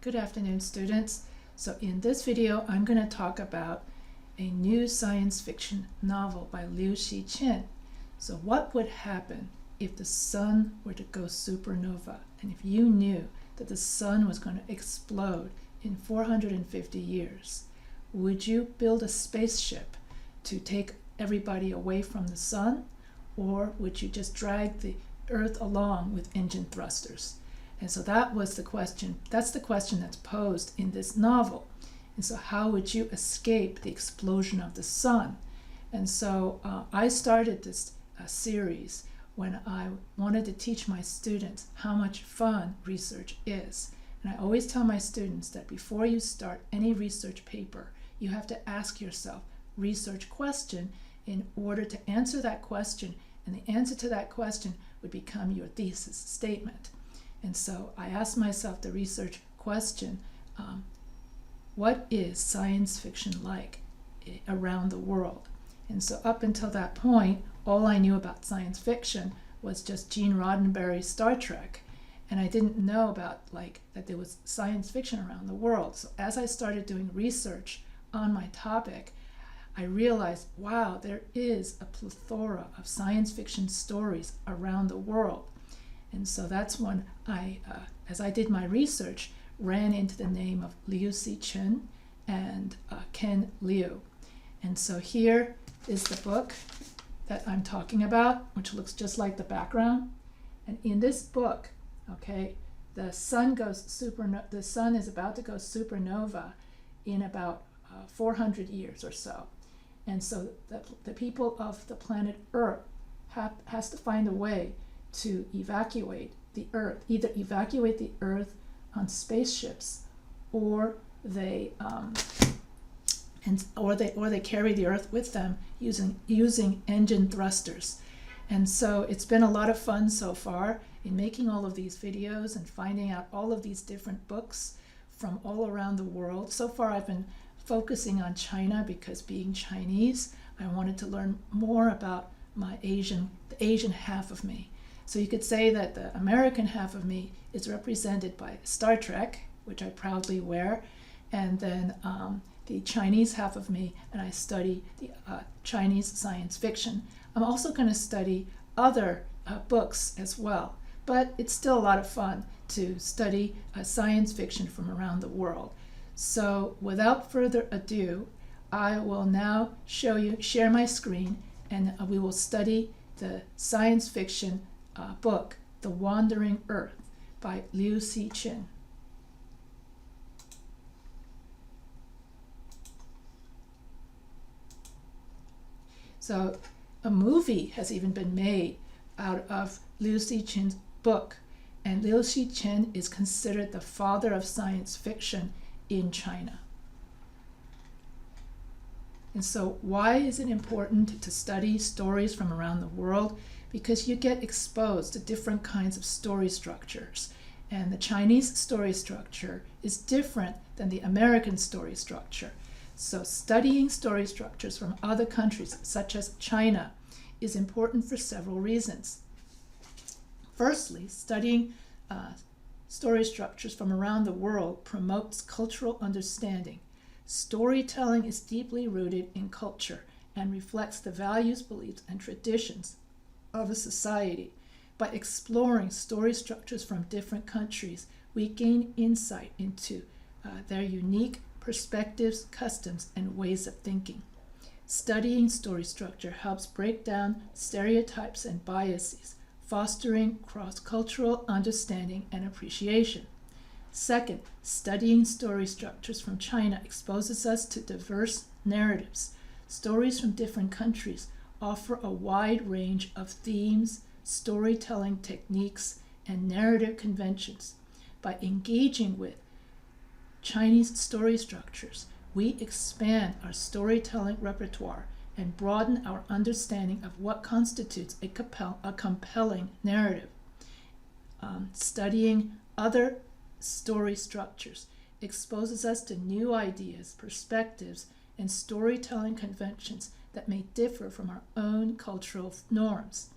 Good afternoon, students. So in this video, I'm going to talk about a new science fiction novel by Cixin. So what would happen if the sun were to go supernova, and if you knew that the sun was going to explode in 450 years? Would you build a spaceship to take everybody away from the sun, or would you just drag the Earth along with engine thrusters? And so that was the question. That's the question that's posed in this novel. And so how would you escape the explosion of the sun? And so I started this series when I wanted to teach my students how much fun research is. And I always tell my students that before you start any research paper, you have to ask yourself research question in order to answer that question, and the answer to that question would become your thesis statement. And so I asked myself the research question, what is science fiction like around the world? And so up until that point, all I knew about science fiction was just Gene Roddenberry's Star Trek. And I didn't know about that there was science fiction around the world. So as I started doing research on my topic, I realized, wow, there is a plethora of science fiction stories around the world. And so that's when I, as I did my research, ran into the name of Cixin and Ken Liu. And so here is the book that I'm talking about, which looks just like the background. And in this book, okay, the sun is about to go supernova in about 400 years or so. And so the people of the planet Earth has to find a way to evacuate the Earth, either evacuate the Earth on spaceships, or they carry the Earth with them using engine thrusters. And so it's been a lot of fun so far in making all of these videos and finding out all of these different books from all around the world. So far I've been focusing on China because, being Chinese, I wanted to learn more about the Asian half of me. So you could say that the American half of me is represented by Star Trek, which I proudly wear, and then the Chinese half of me, and I study the Chinese science fiction. I'm also going to study other books as well, but it's still a lot of fun to study science fiction from around the world. So without further ado, I will now share my screen, and we will study the science fiction book, The Wandering Earth by Cixin. So a movie has even been made out of Cixin's book, and Cixin is considered the father of science fiction in China. And so why is it important to study stories from around the world? Because you get exposed to different kinds of story structures. And the Chinese story structure is different than the American story structure. So studying story structures from other countries, such as China, is important for several reasons. Firstly, studying story structures from around the world promotes cultural understanding. Storytelling is deeply rooted in culture and reflects the values, beliefs, and traditions of a society. By exploring story structures from different countries, we gain insight into their unique perspectives, customs, and ways of thinking. Studying story structure helps break down stereotypes and biases, fostering cross-cultural understanding and appreciation. Second, studying story structures from China exposes us to diverse narratives. Stories from different countries offer a wide range of themes, storytelling techniques, and narrative conventions. By engaging with Chinese story structures, we expand our storytelling repertoire and broaden our understanding of what constitutes a compelling narrative. Studying other story structures exposes us to new ideas, perspectives, and storytelling conventions that may differ from our own cultural norms.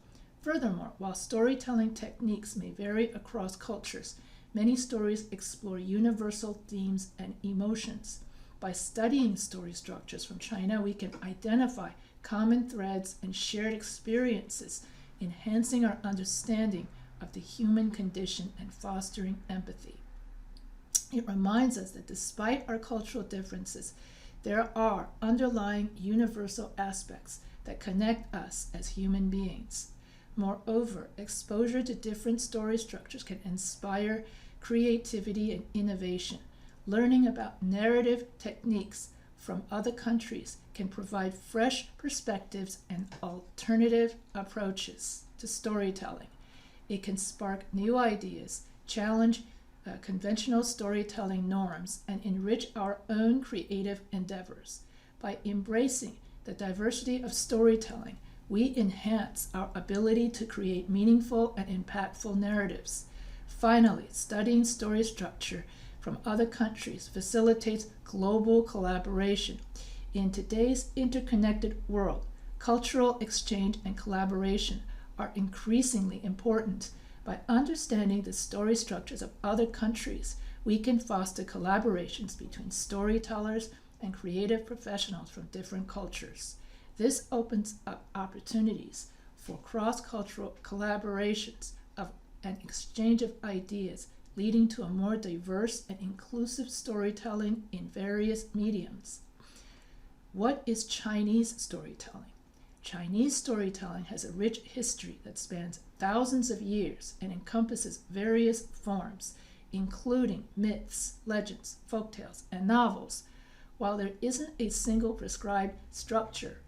Furthermore, while storytelling techniques may vary across cultures, many stories explore universal themes and emotions. By studying story structures from China, we can identify common threads and shared experiences, enhancing our understanding of the human condition and fostering empathy. It reminds us that despite our cultural differences, there are underlying universal aspects that connect us as human beings. Moreover, exposure to different story structures can inspire creativity and innovation. Learning about narrative techniques from other countries can provide fresh perspectives and alternative approaches to storytelling. It can spark new ideas, challenge conventional storytelling norms, and enrich our own creative endeavors. By embracing the diversity of storytelling, we enhance our ability to create meaningful and impactful narratives. Finally, studying story structure from other countries facilitates global collaboration. In today's interconnected world, cultural exchange and collaboration are increasingly important. By understanding the story structures of other countries, we can foster collaborations between storytellers and creative professionals from different cultures. This opens up opportunities for cross-cultural collaborations and exchange of ideas, leading to a more diverse and inclusive storytelling in various mediums. What is Chinese storytelling? Chinese storytelling has a rich history that spans thousands of years and encompasses various forms, including myths, legends, folktales, and novels. While there isn't a single prescribed structure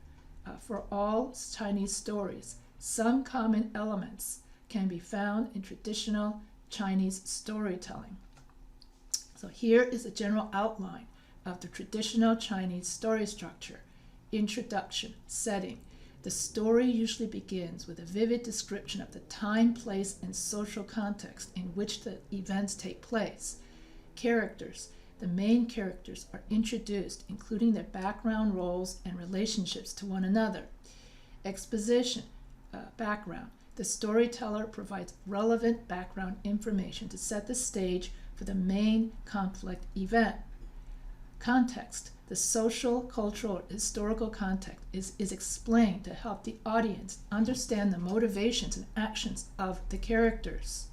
for all Chinese stories, some common elements can be found in traditional Chinese storytelling. So here is a general outline of the traditional Chinese story structure. Introduction, setting. The story usually begins with a vivid description of the time, place, and social context in which the events take place. Characters. The main characters are introduced, including their background roles and relationships to one another. Exposition, background. The storyteller provides relevant background information to set the stage for the main conflict event. Context. The social, cultural, historical context is explained to help the audience understand the motivations and actions of the characters.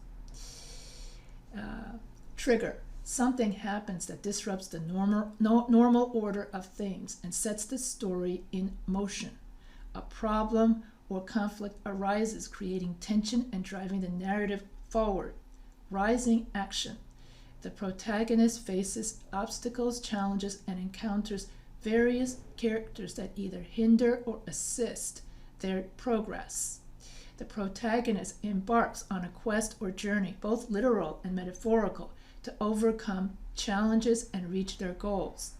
Trigger. Something happens that disrupts the normal order of things and sets the story in motion. A problem or conflict arises, creating tension and driving the narrative forward. Rising action. The protagonist faces obstacles, challenges, and encounters various characters that either hinder or assist their progress. The protagonist embarks on a quest or journey, both literal and metaphorical, to overcome challenges and reach their goals.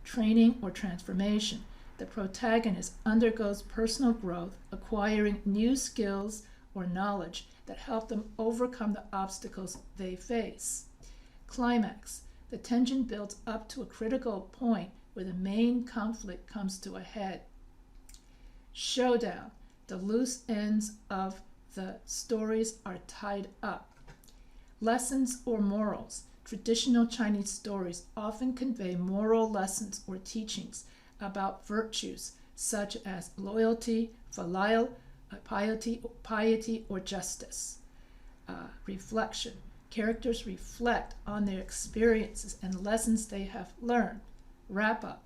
Training or transformation. The protagonist undergoes personal growth, acquiring new skills or knowledge that help them overcome the obstacles they face. Climax. The tension builds up to a critical point where the main conflict comes to a head. Showdown. The loose ends of the stories are tied up. Lessons or morals. Traditional Chinese stories often convey moral lessons or teachings about virtues such as loyalty, filial piety, or justice. Reflection. Characters reflect on their experiences and lessons they have learned. Wrap up.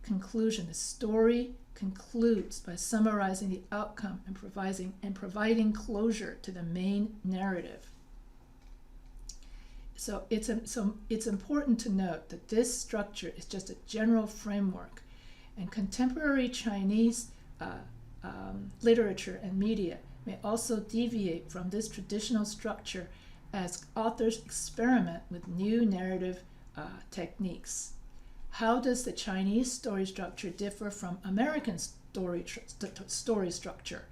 Conclusion. The story concludes by summarizing the outcome and providing closure to the main narrative. So it's important to note that this structure is just a general framework, and contemporary Chinese literature and media may also deviate from this traditional structure as authors experiment with new narrative techniques. How does the Chinese story structure differ from American story structure?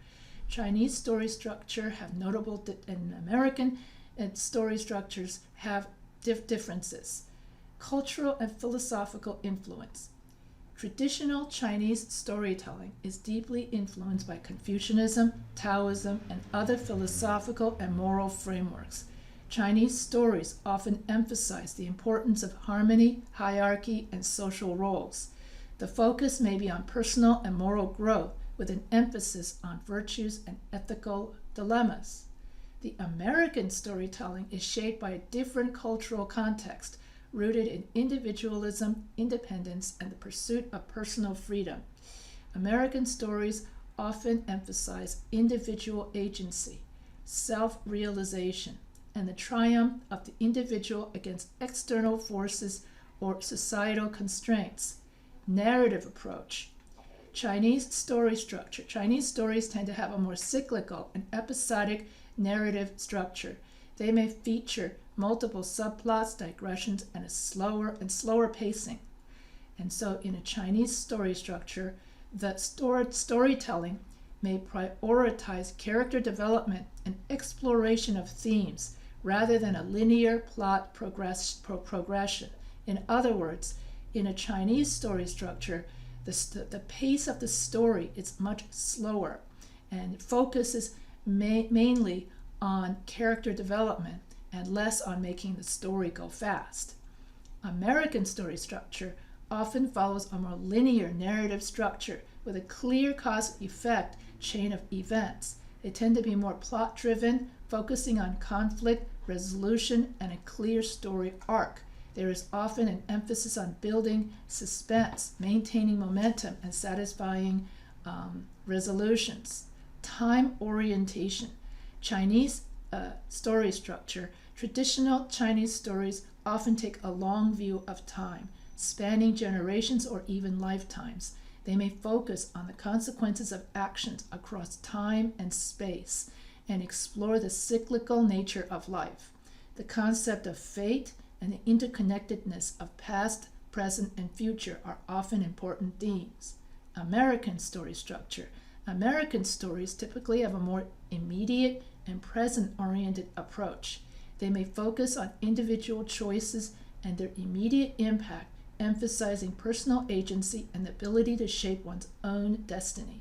Chinese story structure have notable and American story structures have differences. Cultural and philosophical influence. Traditional Chinese storytelling is deeply influenced by Confucianism, Taoism, and other philosophical and moral frameworks. Chinese stories often emphasize the importance of harmony, hierarchy, and social roles. The focus may be on personal and moral growth, with an emphasis on virtues and ethical dilemmas. The American storytelling is shaped by a different cultural context, rooted in individualism, independence, and the pursuit of personal freedom. American stories often emphasize individual agency, self-realization, and the triumph of the individual against external forces or societal constraints. Narrative approach. Chinese story structure. Chinese stories tend to have a more cyclical and episodic narrative structure. They may feature multiple subplots, digressions, and a slower pacing. And so in a Chinese story structure, the storytelling may prioritize character development and exploration of themes rather than a linear plot progression. In other words, in a Chinese story structure, the pace of the story is much slower and focuses mainly on character development and less on making the story go fast. American story structure often follows a more linear narrative structure with a clear cause-effect chain of events. They tend to be more plot-driven, focusing on conflict, resolution, and a clear story arc. There is often an emphasis on building suspense, maintaining momentum, and satisfying resolutions. Time orientation. Chinese story structure. Traditional Chinese stories often take a long view of time, spanning generations or even lifetimes. They may focus on the consequences of actions across time and space and explore the cyclical nature of life. The concept of fate and the interconnectedness of past, present, and future are often important themes. American story structure. American stories typically have a more immediate and present-oriented approach. They may focus on individual choices and their immediate impact, emphasizing personal agency and the ability to shape one's own destiny.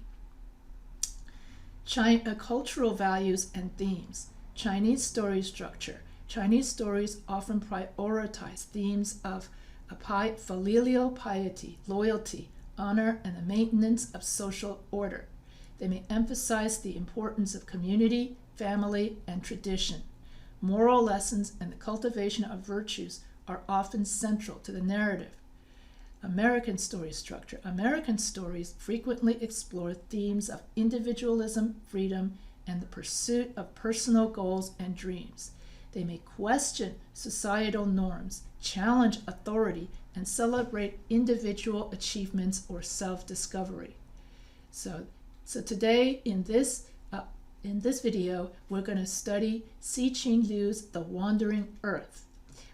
Cultural values and themes. Chinese story structure. Chinese stories often prioritize themes of filial piety, loyalty, honor, and the maintenance of social order. They may emphasize the importance of community, family, and tradition. Moral lessons and the cultivation of virtues are often central to the narrative. American story structure. American stories frequently explore themes of individualism, freedom, and the pursuit of personal goals and dreams. They may question societal norms, challenge authority, and celebrate individual achievements or self-discovery. So today in this video, we're going to study Cixin Liu's The Wandering Earth.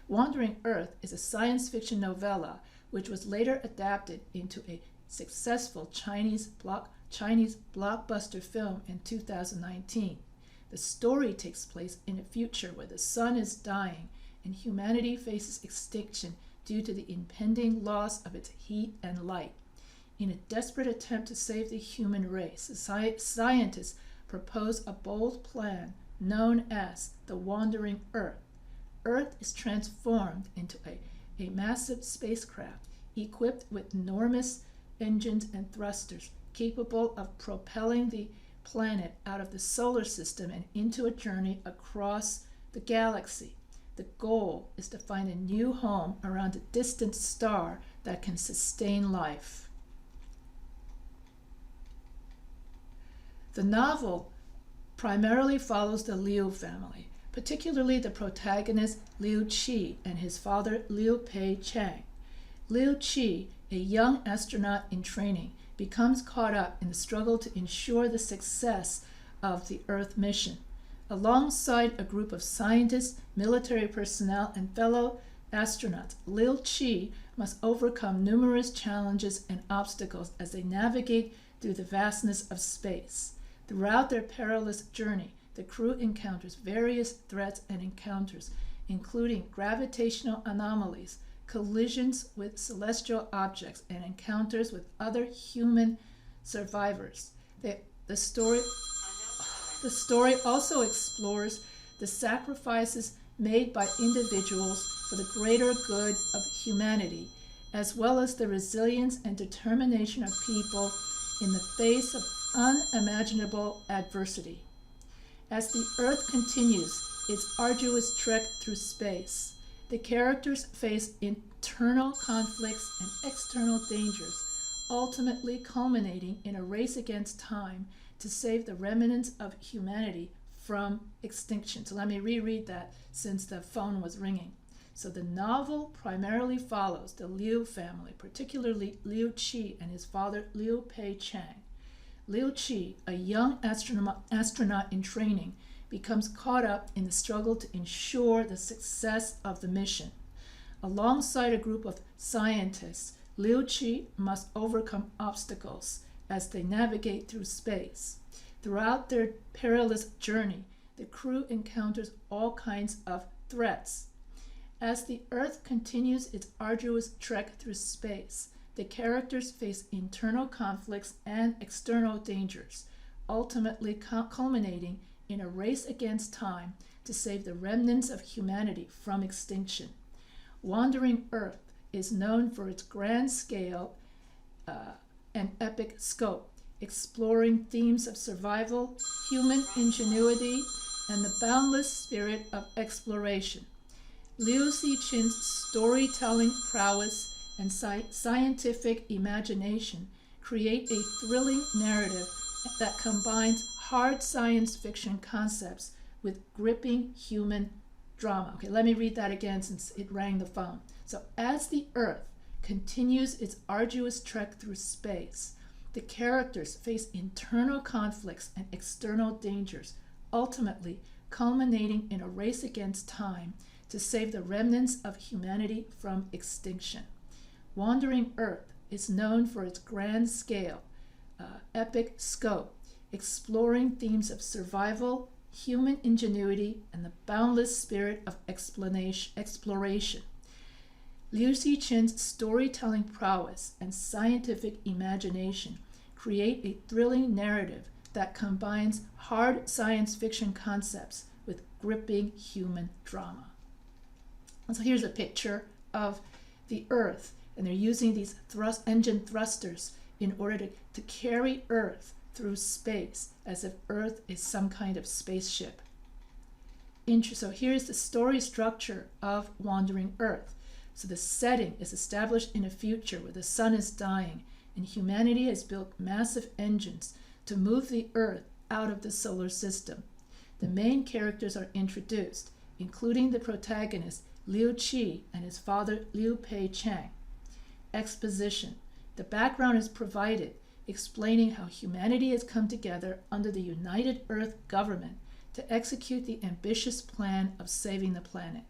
Wandering Earth is a science fiction novella which was later adapted into a successful Chinese blockbuster film in 2019. The story takes place in a future where the sun is dying and humanity faces extinction due to the impending loss of its heat and light. In a desperate attempt to save the human race, scientists propose a bold plan known as the Wandering Earth. Earth is transformed into a massive spacecraft equipped with enormous engines and thrusters capable of propelling the planet out of the solar system and into a journey across the galaxy. The goal is to find a new home around a distant star that can sustain life. The novel primarily follows the Liu family, particularly the protagonist Liu Qi and his father Liu Pei Chang. Liu Qi, a young astronaut in training, becomes caught up in the struggle to ensure the success of the Earth mission. Alongside a group of scientists, military personnel, and fellow astronauts, Liu Qi must overcome numerous challenges and obstacles as they navigate through the vastness of space. Throughout their perilous journey, the crew encounters various threats and encounters, including gravitational anomalies, collisions with celestial objects, and encounters with other human survivors. The story also explores the sacrifices made by individuals for the greater good of humanity, as well as the resilience and determination of people in the face of unimaginable adversity. As the Earth continues its arduous trek through space, the characters face internal conflicts and external dangers, ultimately culminating in a race against time to save the remnants of humanity from extinction. So let me reread that since the phone was ringing. So the novel primarily follows the Liu family, particularly Liu Qi and his father Liu Pei Chang. Liu Qi, a young astronaut in training, becomes caught up in the struggle to ensure the success of the mission. Alongside a group of scientists, Liu Qi must overcome obstacles as they navigate through space. Throughout their perilous journey, the crew encounters all kinds of threats. As the Earth continues its arduous trek through space, the characters face internal conflicts and external dangers, ultimately culminating in a race against time to save the remnants of humanity from extinction. Wandering Earth is known for its grand scale and epic scope, exploring themes of survival, human ingenuity, and the boundless spirit of exploration. Liu Cixin's storytelling prowess and scientific imagination create a thrilling narrative that combines hard science fiction concepts with gripping human drama. Okay, let me read that again since it rang the phone. So as the Earth continues its arduous trek through space, the characters face internal conflicts and external dangers, ultimately culminating in a race against time to save the remnants of humanity from extinction. Wandering Earth is known for its grand scale, epic scope, exploring themes of survival, human ingenuity, and the boundless spirit of exploration. Liu Cixin's storytelling prowess and scientific imagination create a thrilling narrative that combines hard science fiction concepts with gripping human drama. And so here's a picture of the Earth, and they're using these engine thrusters in order to carry Earth through space as if Earth is some kind of spaceship. So here's the story structure of Wandering Earth. So the setting is established in a future where the sun is dying and humanity has built massive engines to move the Earth out of the solar system. The main characters are introduced, including the protagonist Liu Qi and his father Liu Pei Chang. Exposition. The background is provided, explaining how humanity has come together under the United Earth government to execute the ambitious plan of saving the planet.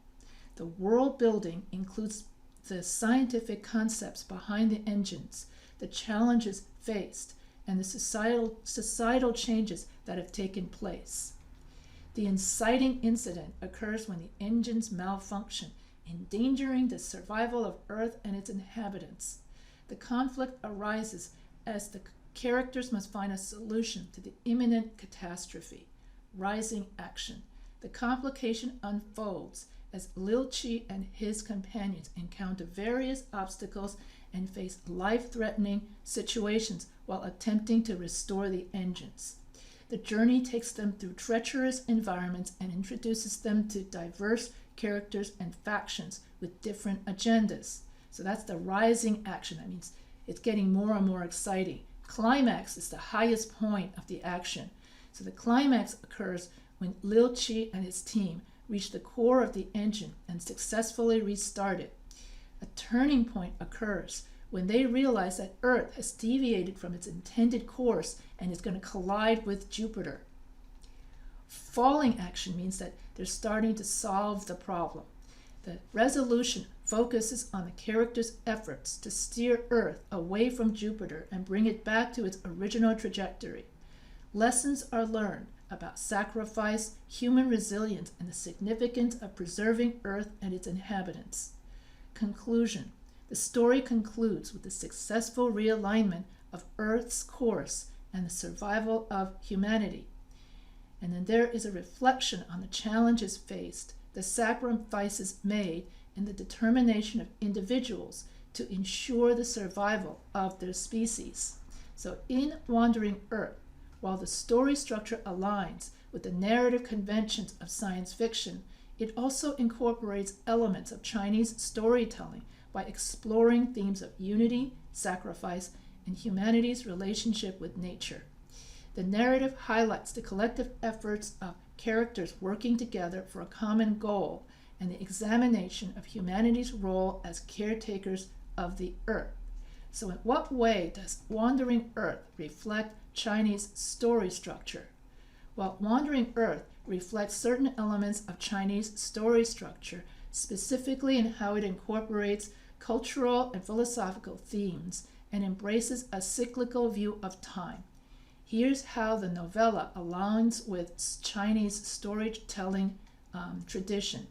The world building includes the scientific concepts behind the engines, the challenges faced, and the societal changes that have taken place. The inciting incident occurs when the engines malfunction, endangering the survival of Earth and its inhabitants. The conflict arises as the characters must find a solution to the imminent catastrophe. Rising action. The complication unfolds as Liu Qi and his companions encounter various obstacles and face life-threatening situations while attempting to restore the engines. The journey takes them through treacherous environments and introduces them to diverse characters and factions with different agendas. So that's the rising action. That means it's getting more and more exciting. Climax is the highest point of the action. So the climax occurs when Liu Qi and his team reach the core of the engine and successfully restart it. A turning point occurs when they realize that Earth has deviated from its intended course and is going to collide with Jupiter. Falling action means that they're starting to solve the problem. The resolution focuses on the characters' efforts to steer Earth away from Jupiter and bring it back to its original trajectory. Lessons are learned about sacrifice, human resilience, and the significance of preserving Earth and its inhabitants. Conclusion. The story concludes with the successful realignment of Earth's course and the survival of humanity. And then there is a reflection on the challenges faced the sacrifices made, and the determination of individuals to ensure the survival of their species. So in Wandering Earth, while the story structure aligns with the narrative conventions of science fiction, it also incorporates elements of Chinese storytelling by exploring themes of unity, sacrifice, and humanity's relationship with nature. The narrative highlights the collective efforts of characters working together for a common goal and the examination of humanity's role as caretakers of the earth. So in what way does Wandering Earth reflect Chinese story structure? Well, Wandering Earth reflects certain elements of Chinese story structure, specifically in how it incorporates cultural and philosophical themes and embraces a cyclical view of time. Here's how the novella aligns with Chinese storytelling tradition.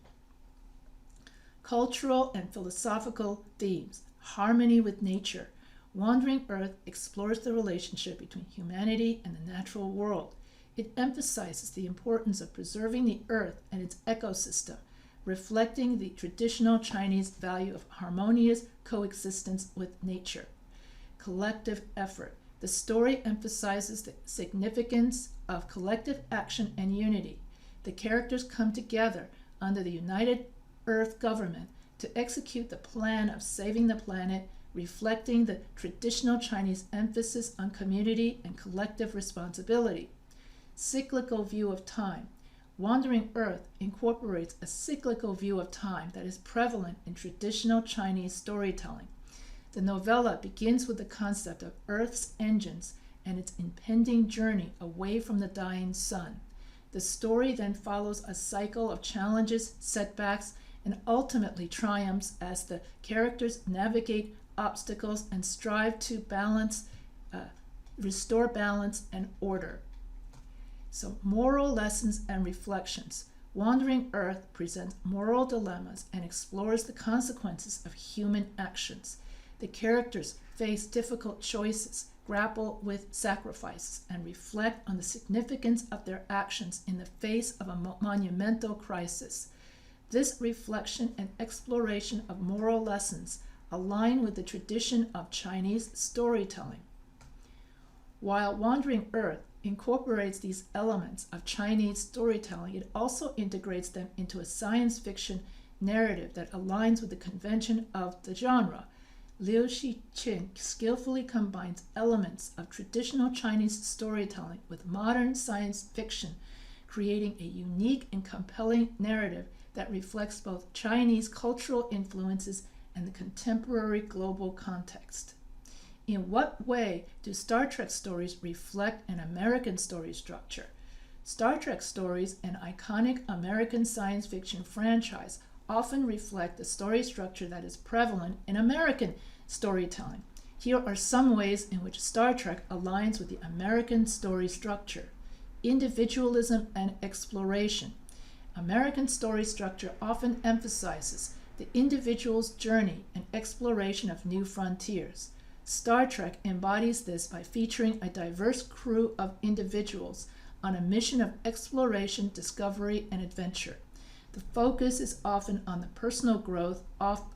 Cultural and philosophical themes, harmony with nature. Wandering Earth explores the relationship between humanity and the natural world. It emphasizes the importance of preserving the earth and its ecosystem, reflecting the traditional Chinese value of harmonious coexistence with nature. Collective effort. The story emphasizes the significance of collective action and unity. The characters come together under the United Earth government to execute the plan of saving the planet, reflecting the traditional Chinese emphasis on community and collective responsibility. Cyclical view of time. Wandering Earth incorporates a cyclical view of time that is prevalent in traditional Chinese storytelling. The novella begins with the concept of Earth's engines and its impending journey away from the dying sun. The story then follows a cycle of challenges, setbacks, and ultimately triumphs as the characters navigate obstacles and strive to restore balance and order. So, moral lessons and reflections. Wandering Earth presents moral dilemmas and explores the consequences of human actions. The characters face difficult choices, grapple with sacrifices, and reflect on the significance of their actions in the face of a monumental crisis. This reflection and exploration of moral lessons align with the tradition of Chinese storytelling. While Wandering Earth incorporates these elements of Chinese storytelling, it also integrates them into a science fiction narrative that aligns with the convention of the genre. Liu Cixin skillfully combines elements of traditional Chinese storytelling with modern science fiction, creating a unique and compelling narrative that reflects both Chinese cultural influences and the contemporary global context. In what way do Star Trek stories reflect an American story structure? Star Trek stories, an iconic American science fiction franchise, often reflect the story structure that is prevalent in American storytelling. Here are some ways in which Star Trek aligns with the American story structure. Individualism and exploration. American story structure often emphasizes the individual's journey and exploration of new frontiers. Star Trek embodies this by featuring a diverse crew of individuals on a mission of exploration, discovery, and adventure. The focus is often on the personal growth,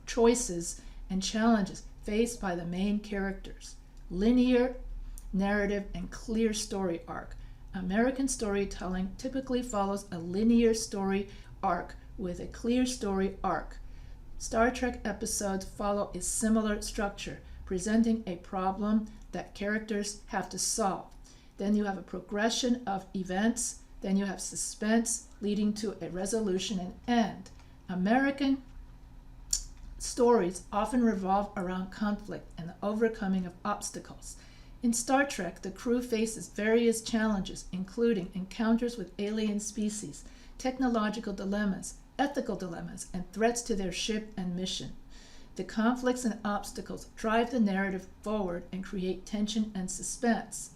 choices, and challenges faced by the main characters. Linear narrative and clear story arc. American storytelling typically follows a linear story arc with a clear story arc. Star Trek episodes follow a similar structure, presenting a problem that characters have to solve. Then you have a progression of events. Then you have suspense leading to a resolution and end. American stories often revolve around conflict and the overcoming of obstacles. In Star Trek, the crew faces various challenges, including encounters with alien species, technological dilemmas, ethical dilemmas, and threats to their ship and mission. The conflicts and obstacles drive the narrative forward and create tension and suspense.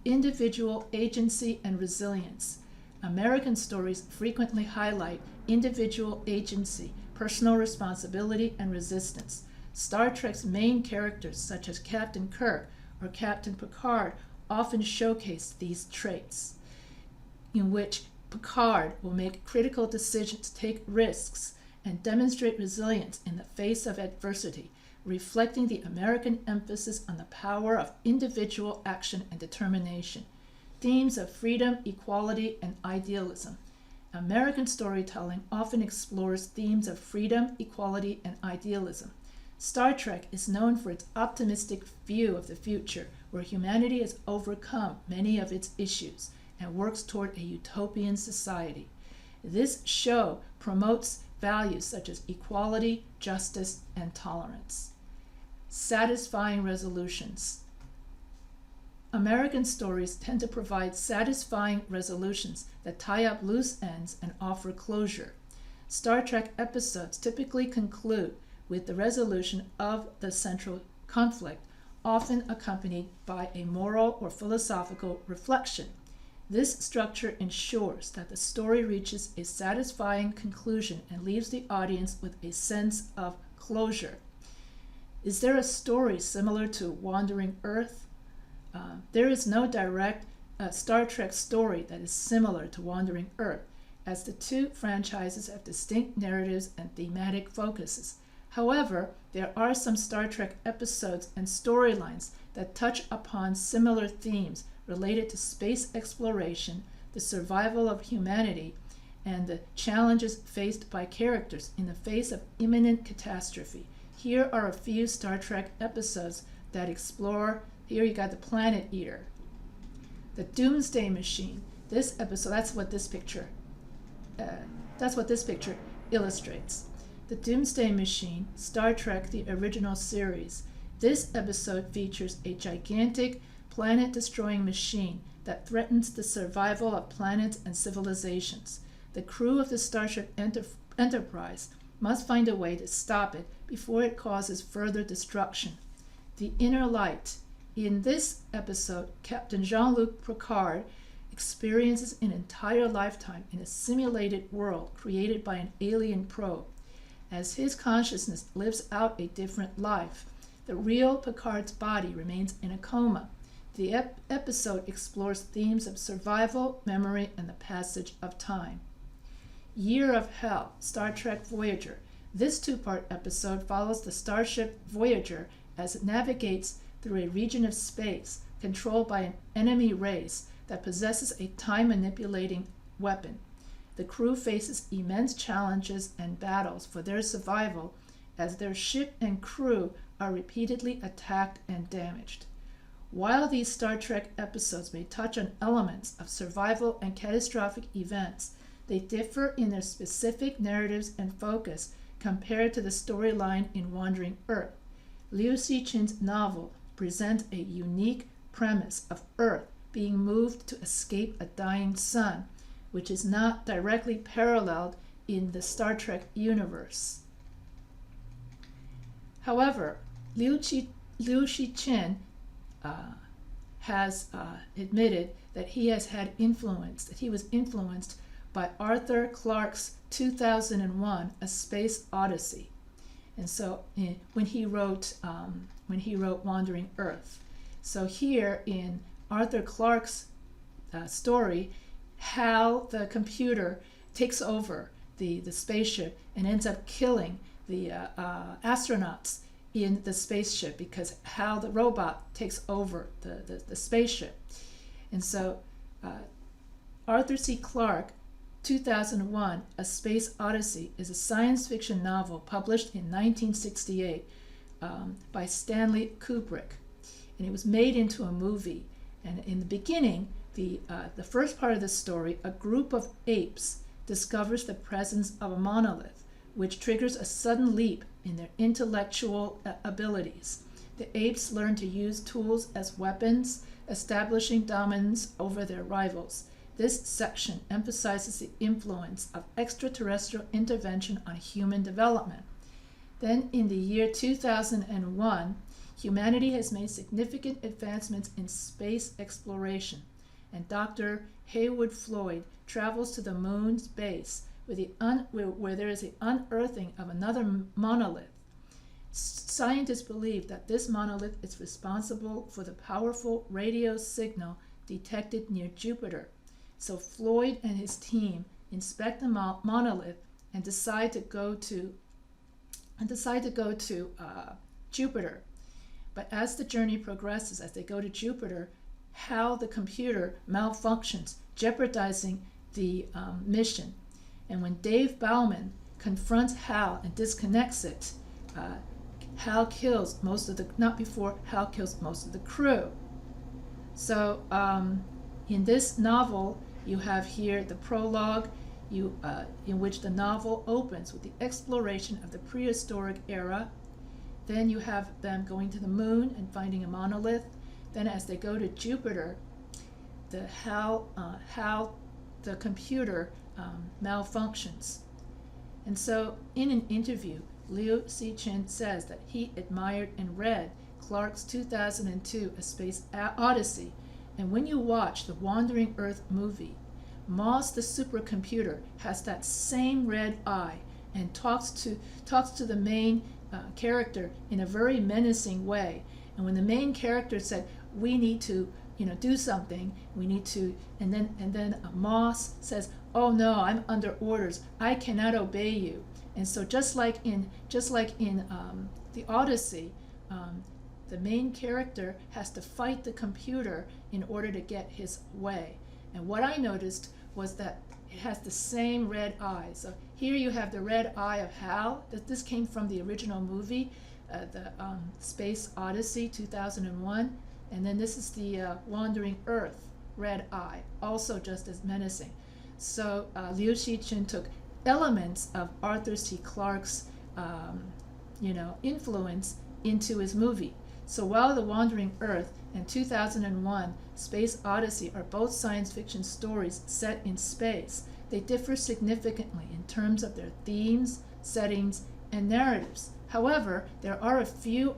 Individual agency and resilience. American stories frequently highlight individual agency, personal responsibility, and resistance. Star Trek's main characters, such as Captain Kirk or Captain Picard, often showcase these traits, in which Picard will make critical decisions, take risks, and demonstrate resilience in the face of adversity, reflecting the American emphasis on the power of individual action and determination. Themes of freedom, equality, and idealism. American storytelling often explores themes of freedom, equality, and idealism. Star Trek is known for its optimistic view of the future, where humanity has overcome many of its issues and works toward a utopian society. This show promotes values such as equality, justice, and tolerance. Satisfying resolutions. American stories tend to provide satisfying resolutions that tie up loose ends and offer closure. Star Trek episodes typically conclude with the resolution of the central conflict, often accompanied by a moral or philosophical reflection. This structure ensures that the story reaches a satisfying conclusion and leaves the audience with a sense of closure. Is there a story similar to Wandering Earth? There is no direct Star Trek story that is similar to Wandering Earth, as the two franchises have distinct narratives and thematic focuses. However, there are some Star Trek episodes and storylines that touch upon similar themes related to space exploration, the survival of humanity, and the challenges faced by characters in the face of imminent catastrophe. Here are a few Star Trek episodes that explore. Here you got the Planet Eater, the Doomsday Machine. This episode, that's what this picture illustrates. The Doomsday Machine, Star Trek, the original series. This episode features a gigantic planet-destroying machine that threatens the survival of planets and civilizations. The crew of the Starship Enterprise must find a way to stop it before it causes further destruction. The Inner Light. In this episode, Captain Jean-Luc Picard experiences an entire lifetime in a simulated world created by an alien probe. As his consciousness lives out a different life, the real Picard's body remains in a coma. The episode explores themes of survival, memory, and the passage of time. Year of Hell, Star Trek Voyager. This two-part episode follows the starship Voyager as it navigates through a region of space controlled by an enemy race that possesses a time-manipulating weapon. The crew faces immense challenges and battles for their survival as their ship and crew are repeatedly attacked and damaged. While these Star Trek episodes may touch on elements of survival and catastrophic events, they differ in their specific narratives and focus compared to the storyline in Wandering Earth. Liu Cixin's novel presents a unique premise of Earth being moved to escape a dying sun, which is not directly paralleled in the Star Trek universe. However, Liu Cixin has admitted that he was influenced by Arthur Clarke's 2001 A Space Odyssey. And so when he wrote Wandering Earth. So here in Arthur Clarke's story, Hal, the computer, takes over the spaceship and ends up killing the astronauts in the spaceship because Hal, the robot, takes over the spaceship. And so Arthur C. Clarke, 2001, A Space Odyssey, is a science fiction novel published in 1968 by Stanley Kubrick. And it was made into a movie. And in the beginning, the first part of the story, a group of apes discovers the presence of a monolith, which triggers a sudden leap in their intellectual abilities. The apes learn to use tools as weapons, establishing dominance over their rivals. This section emphasizes the influence of extraterrestrial intervention on human development. Then in the year 2001, humanity has made significant advancements in space exploration, and Dr. Heywood Floyd travels to the moon's base where there is an unearthing of another monolith. Scientists believe that this monolith is responsible for the powerful radio signal detected near Jupiter. So Floyd and his team inspect the monolith and decide to go to Jupiter. But as the journey progresses, as they go to Jupiter, Hal the computer malfunctions, jeopardizing the mission. And when Dave Bowman confronts Hal and disconnects it, Hal kills most of the, not before Hal kills most of the crew. So in this novel, you have here the prologue, in which the novel opens with the exploration of the prehistoric era. Then you have them going to the moon and finding a monolith. Then as they go to Jupiter, Hal the computer malfunctions. And so in an interview, Liu Cixin says that he admired and read Clarke's 2002 A Space Odyssey. And when you watch the Wandering Earth movie, Moss the supercomputer has that same red eye and talks to the main character in a very menacing way. And when the main character said, we need to do something, we need to, and then Moss says, oh no, I'm under orders, I cannot obey you. And so just like in the Odyssey, the main character has to fight the computer in order to get his way. And what I noticed was that it has the same red eye. So here you have the red eye of Hal. This came from the original movie, the Space Odyssey 2001. And then this is the Wandering Earth red eye, also just as menacing. So Liu Cixin took elements of Arthur C. Clarke's influence into his movie. So while The Wandering Earth and 2001 Space Odyssey are both science fiction stories set in space, they differ significantly in terms of their themes, settings, and narratives. However, there are a few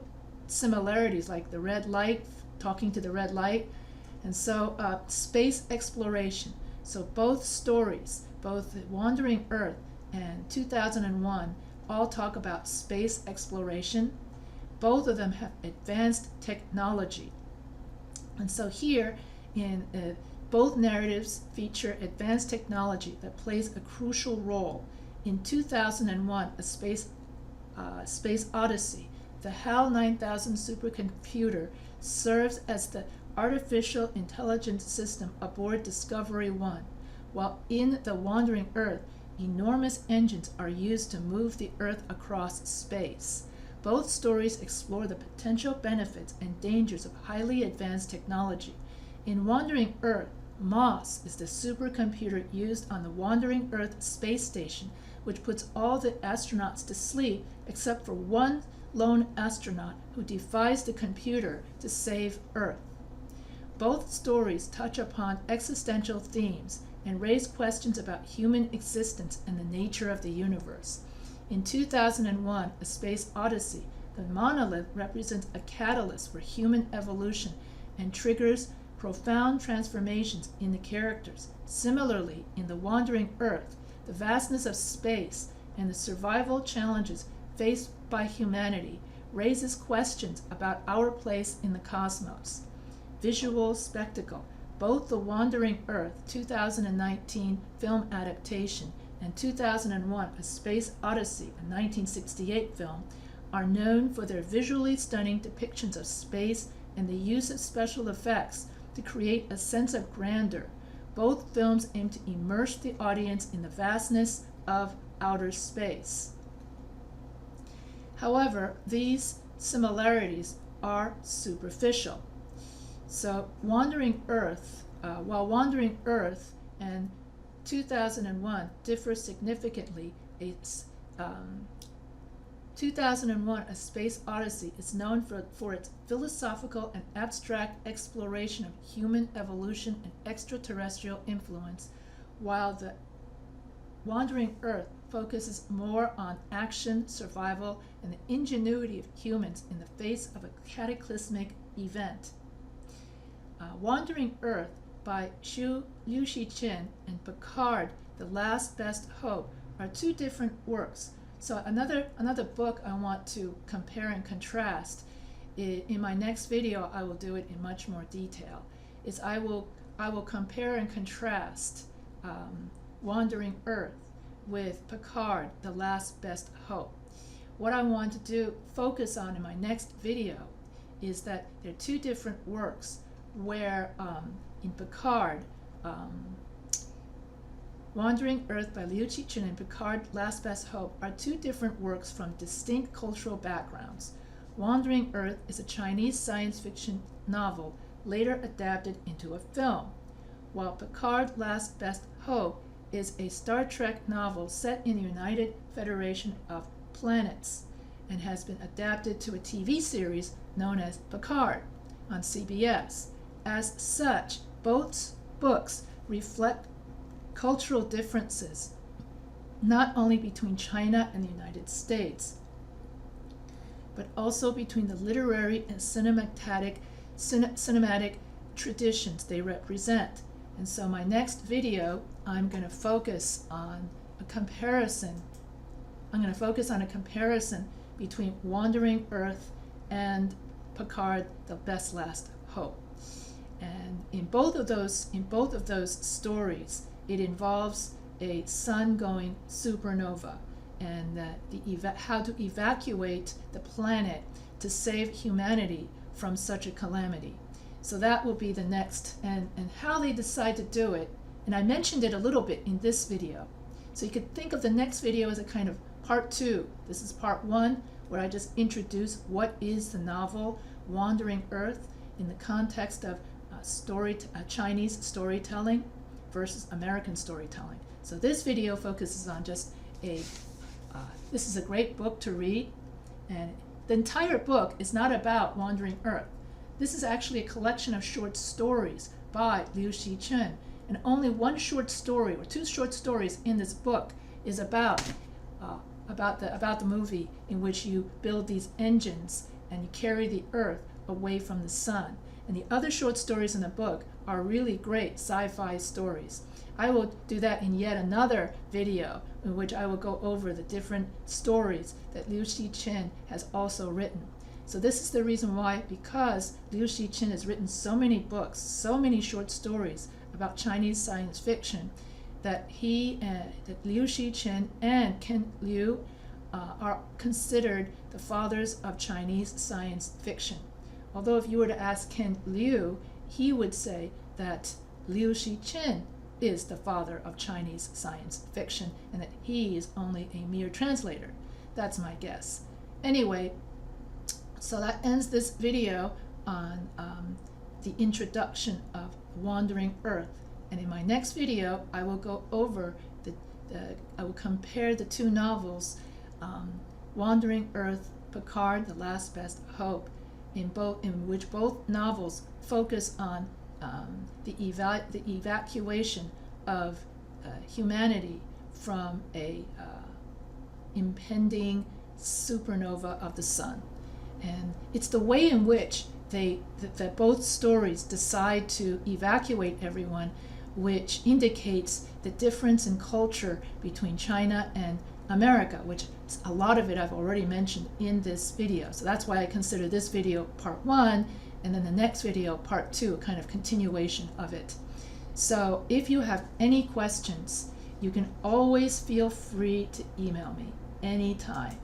similarities, like the red light, talking to the red light, and so space exploration. So both stories, both The Wandering Earth and 2001, all talk about space exploration. Both of them have advanced technology. And so here, in both narratives feature advanced technology that plays a crucial role. In 2001, A Space Odyssey, the HAL 9000 supercomputer serves as the artificial intelligence system aboard Discovery 1, while in The Wandering Earth, enormous engines are used to move the Earth across space. Both stories explore the potential benefits and dangers of highly advanced technology. In Wandering Earth, Moss is the supercomputer used on the Wandering Earth space station, which puts all the astronauts to sleep except for one lone astronaut who defies the computer to save Earth. Both stories touch upon existential themes and raise questions about human existence and the nature of the universe. In 2001, A Space Odyssey, the monolith represents a catalyst for human evolution and triggers profound transformations in the characters. Similarly, in The Wandering Earth, the vastness of space and the survival challenges faced by humanity raises questions about our place in the cosmos. Visual spectacle. Both The Wandering Earth 2019 film adaptation and 2001 A Space Odyssey, a 1968 film, are known for their visually stunning depictions of space and the use of special effects to create a sense of grandeur. Both films aim to immerse the audience in the vastness of outer space. However, these similarities are superficial. So Wandering Earth, while Wandering Earth and 2001 differ significantly, 2001 A Space Odyssey is known for its philosophical and abstract exploration of human evolution and extraterrestrial influence, while The Wandering Earth focuses more on action, survival, and the ingenuity of humans in the face of a cataclysmic event. Wandering Earth by Liu Cixin and Picard, The Last Best Hope, are two different works. So another book I want to compare and contrast. In my next video, I will do it in much more detail. I will I will compare and contrast Wandering Earth with Picard, The Last Best Hope. What I want to do, focus on in my next video, is that there are two different works where in Picard, Wandering Earth by Liu Cixin and Picard, Last Best Hope are two different works from distinct cultural backgrounds. Wandering Earth is a Chinese science fiction novel later adapted into a film, while Picard, Last Best Hope is a Star Trek novel set in the United Federation of Planets and has been adapted to a TV series known as Picard on CBS. As such, both books reflect cultural differences, not only between China and the United States, but also between the literary and cinematic traditions they represent. And so my next video, I'm going to focus on a comparison. I'm going to focus on a comparison between Wandering Earth and Picard, The Best Last Hope. And in both of those stories, it involves a sun-going supernova and how to evacuate the planet to save humanity from such a calamity. So that will be the next, and how they decide to do it. And I mentioned it a little bit in this video. So you could think of the next video as a kind of part 2. This is part 1, where I just introduce what is the novel Wandering Earth in the context of Chinese storytelling versus American storytelling. So this video focuses on just this is a great book to read, and the entire book is not about Wandering Earth. This is actually a collection of short stories by Liu Cixin, and only one short story or two short stories in this book is about the movie, in which you build these engines and you carry the Earth away from the sun. And the other short stories in the book are really great sci-fi stories. I will do that in yet another video, in which I will go over the different stories that Liu Cixin has also written. So this is the reason why, because Liu Cixin has written so many books, so many short stories about Chinese science fiction, that Liu Cixin and Ken Liu are considered the fathers of Chinese science fiction. Although if you were to ask Ken Liu, he would say that Liu Cixin is the father of Chinese science fiction, and that he is only a mere translator. That's my guess. Anyway, so that ends this video on the introduction of Wandering Earth. And in my next video, I will go over I will compare the two novels, Wandering Earth, Picard, The Last Best Hope, in which both novels focus on the evacuation of humanity from a impending supernova of the sun. And it's the way in which that both stories decide to evacuate everyone, which indicates the difference in culture between China and America, which a lot of it I've already mentioned in this video. So that's why I consider this video part 1, and then the next video part 2, a kind of continuation of it. So if you have any questions, you can always feel free to email me anytime.